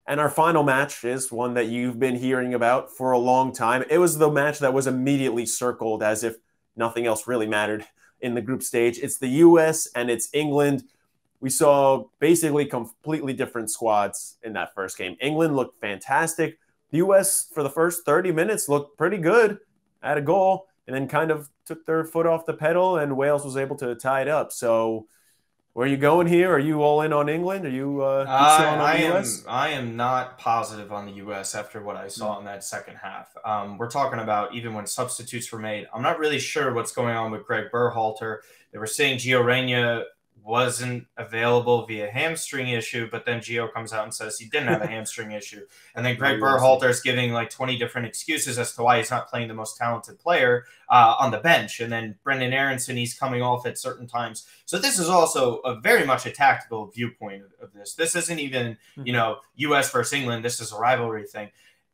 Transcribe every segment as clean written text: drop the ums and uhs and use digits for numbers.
And our final match is one that you've been hearing about for a long time. It was the match that was immediately circled as if nothing else really mattered in the group stage. It's the US and it's England. We saw basically completely different squads in that first game. England looked fantastic. The US, for the first 30 minutes, looked pretty good, had a goal, and then kind of took their foot off the pedal, and Wales was able to tie it up. So where are you going here? Are you all in on England? Are you chilling on I the am US? I am not positive on the U.S. after what I saw in that second half. We're talking about even when substitutes were made. I'm not really sure what's going on with Greg Berhalter. They were saying Gio Reyna wasn't available via hamstring issue, but then Gio comes out and says he didn't have a hamstring issue. And then No, Greg you will see. Berhalter is giving like 20 different excuses as to why he's not playing the most talented player on the bench. And then Brendan Aronson, he's coming off at certain times. So this is also a very much a tactical viewpoint of this. This isn't even, U.S. versus England. This is a rivalry thing.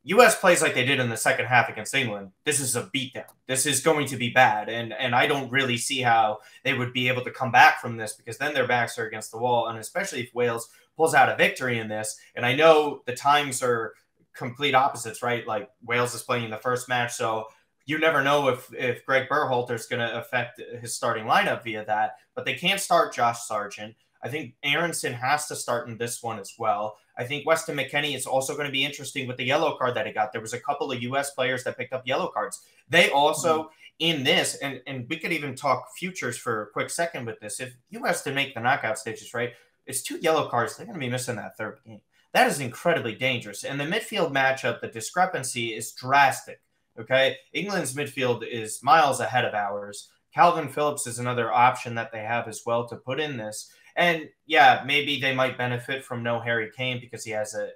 U.S. plays like they did in the second half against England. This is a beatdown. This is going to be bad. And I don't really see how they would be able to come back from this, because then their backs are against the wall. And especially if Wales pulls out a victory in this. And I know the times are complete opposites, right? Like Wales is playing in the first match. So you never know if Greg Berhalter is going to affect his starting lineup via that. But they can't start Josh Sargent. I think Aronson has to start in this one as well. I think Weston McKennie is also going to be interesting with the yellow card that he got. There was a couple of U.S. players that picked up yellow cards. They also, in this, and we could even talk futures for a quick second with this. If U.S. to make the knockout stages, right, it's 2 yellow cards. They're going to be missing that third game. That is incredibly dangerous. And the midfield matchup, the discrepancy is drastic, okay? England's midfield is miles ahead of ours. Calvin Phillips is another option that they have as well to put in this. And yeah, maybe they might benefit from no Harry Kane because he has an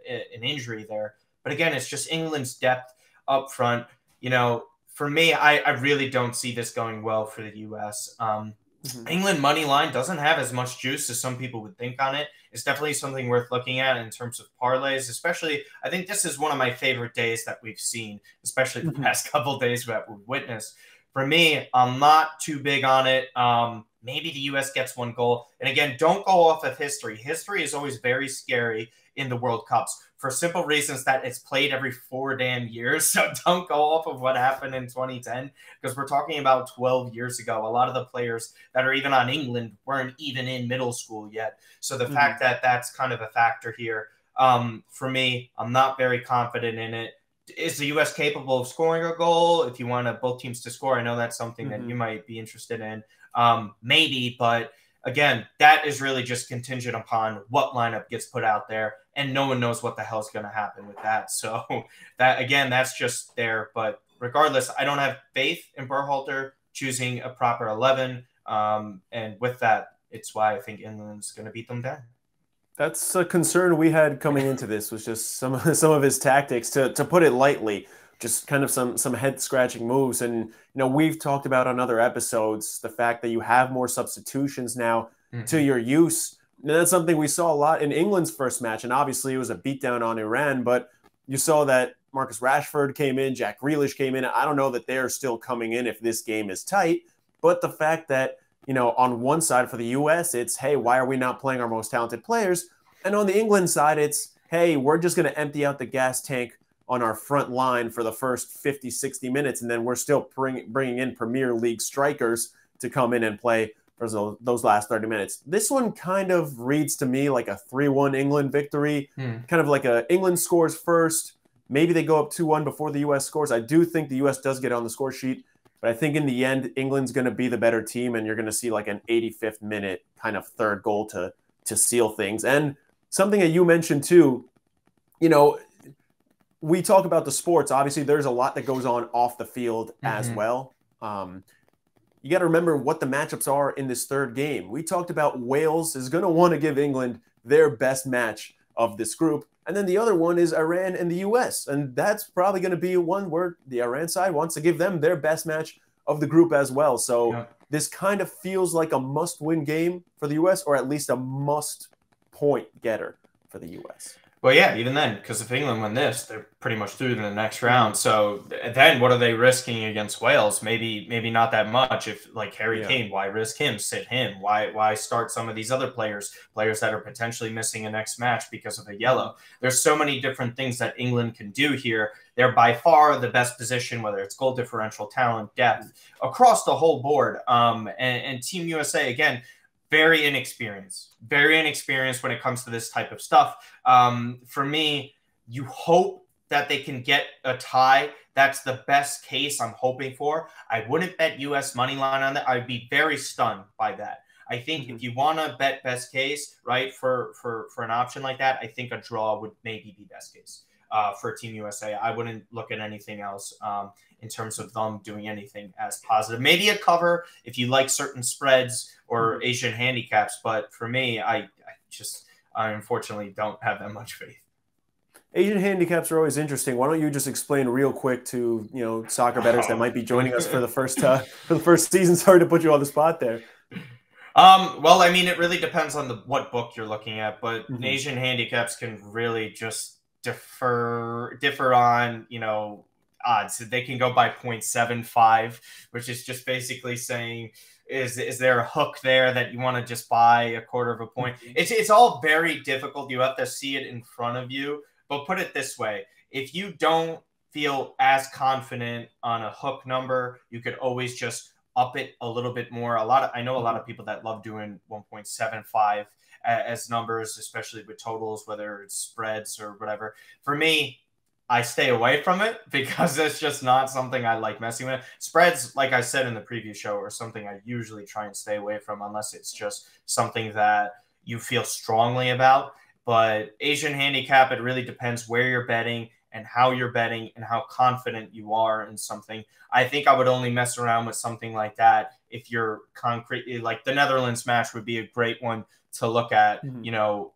injury there. But again, it's just England's depth up front. For me, I really don't see this going well for the U.S. England money line doesn't have as much juice as some people would think on it. It's definitely something worth looking at in terms of parlays, especially. I think this is one of my favorite days that we've seen, especially the past couple of days that we've witnessed. For me, I'm not too big on it. Maybe the U.S. gets 1 goal. And again, don't go off of history. History is always very scary in the World Cups for simple reasons that it's played every 4 damn years. So don't go off of what happened in 2010, because we're talking about 12 years ago. A lot of the players that are even on England weren't even in middle school yet. So the fact that that's kind of a factor here, for me, I'm not very confident in it. Is the U.S. capable of scoring a goal? If you want both teams to score, I know that's something that you might be interested in. Maybe, but again, that is really just contingent upon what lineup gets put out there, and no one knows what the hell's going to happen with that. So that, again, that's just there. But regardless, I don't have faith in Berhalter choosing a proper 11. And with that, it's why I think England's going to beat them down. That's a concern we had coming into this, was just some of his tactics, to put it lightly, just kind of some head scratching moves. And we've talked about on other episodes the fact that you have more substitutions now to your use. And that's something we saw a lot in England's first match, and obviously it was a beatdown on Iran, but you saw that Marcus Rashford came in, Jack Grealish came in. I don't know that they're still coming in if this game is tight, but the fact that on one side for the U.S., it's, hey, why are we not playing our most talented players? And on the England side, it's, hey, we're just going to empty out the gas tank on our front line for the first 50, 60 minutes, and then we're still bringing in Premier League strikers to come in and play for those last 30 minutes. This one kind of reads to me like a 3-1 England victory, kind of like England scores first. Maybe they go up 2-1 before the U.S. scores. I do think the U.S. does get on the score sheet, but I think in the end, England's going to be the better team, and you're going to see like an 85th minute kind of third goal to seal things. And something that you mentioned too, we talk about the sports. Obviously, there's a lot that goes on off the field as well. You got to remember what the matchups are in this third game. We talked about Wales is going to want to give England their best match of this group. And then the other one is Iran and the U.S. And that's probably going to be one where the Iran side wants to give them their best match of the group as well. So this kind of feels like a must-win game for the U.S., or at least a must-point getter for the U.S. Well, yeah, even then, because if England win this, they're pretty much through to the next round. So then what are they risking against Wales? Maybe not that much. If like Harry Kane, why risk him? Sit him. Why start some of these other players that are potentially missing a next match because of a yellow? There's so many different things that England can do here. They're by far the best position, whether it's goal differential, talent, depth, across the whole board. And Team USA, again, very inexperienced when it comes to this type of stuff. For me, you hope that they can get a tie. That's the best case I'm hoping for. I wouldn't bet US money line on that. I'd be very stunned by that. I think if you want to bet best case, right, for an option like that, I think a draw would maybe be best case for Team USA. I wouldn't look at anything else in terms of them doing anything as positive. Maybe a cover if you like certain spreads or Asian handicaps. But for me, I unfortunately don't have that much faith. Asian handicaps are always interesting. Why don't you just explain real quick to soccer bettors that might be joining us for the first season? Sorry to put you on the spot there. Well, I mean, it really depends on what book you're looking at, but Asian handicaps can really just differ on odds. They can go by 0.75, which is just basically saying, is there a hook there that you want to just buy a quarter of a point? It's all very difficult. You have to see it in front of you. But put it this way, if you don't feel as confident on a hook number, you could always just up it a little bit more. I know a lot of people that love doing 1.75 as numbers, especially with totals, whether it's spreads or whatever. For me, I stay away from it because it's just not something I like messing with. Spreads, like I said in the previous show, are something I usually try and stay away from unless it's just something that you feel strongly about. But Asian handicap, it really depends where you're betting and how you're betting and how confident you are in something. I think I would only mess around with something like that if you're concrete. Like the Netherlands match would be a great one to look at,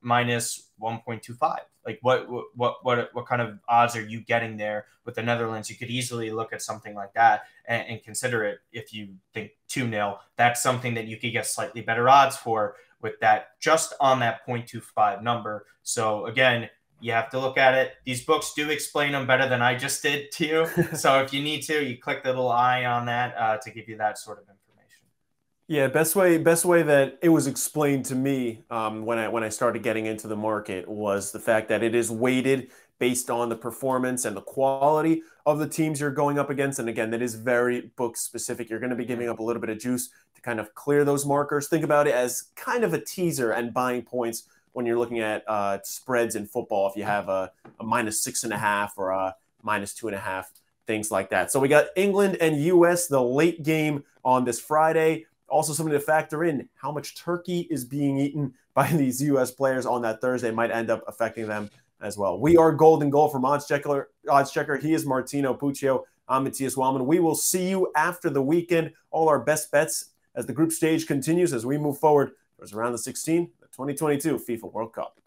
minus 1.25. Like what kind of odds are you getting there with the Netherlands? You could easily look at something like that and consider it. If you think 2-0, that's something that you could get slightly better odds for with that, just on that 0.25 number. So again, you have to look at it. These books do explain them better than I just did to you. So if you need to, you click the little eye on that to give you that sort of information. Yeah, best way that it was explained to me when I started getting into the market was the fact that it is weighted based on the performance and the quality of the teams you're going up against. And again, that is very book specific. You're going to be giving up a little bit of juice to kind of clear those markers. Think about it as kind of a teaser and buying points when you're looking at spreads in football. If you have a minus 6.5 or a minus 2.5, things like that. So we got England and US, the late game on this Friday. Also something to factor in, how much turkey is being eaten by these US players on that Thursday might end up affecting them as well. We are Golden Goal from OddsChecker. He is Martino Puccio. I'm Matias Weilmann. We will see you after the weekend. All our best bets as the group stage continues as we move forward towards around the 16, the 2022 FIFA World Cup.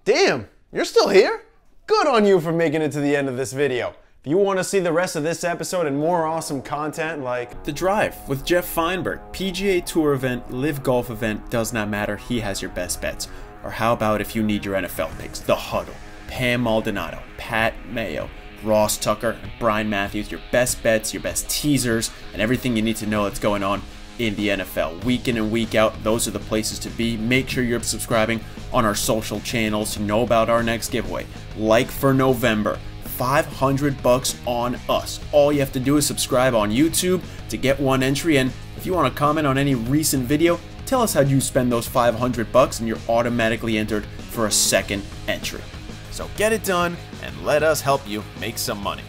Damn, you're still here? Good on you for making it to the end of this video. If you want to see the rest of this episode and more awesome content like The Drive with Jeff Feinberg, PGA Tour event, Live Golf event, does not matter, he has your best bets. Or how about if you need your NFL picks, The Huddle, Pam Maldonado, Pat Mayo, Ross Tucker, and Brian Matthews, your best bets, your best teasers, and everything you need to know that's going on in the NFL. Week in and week out, those are the places to be. Make sure you're subscribing on our social channels to know about our next giveaway. Like for November, $500 on us. All you have to do is subscribe on YouTube to get one entry, and if you want to comment on any recent video, tell us how you spend those $500 and you're automatically entered for a second entry. So get it done and let us help you make some money.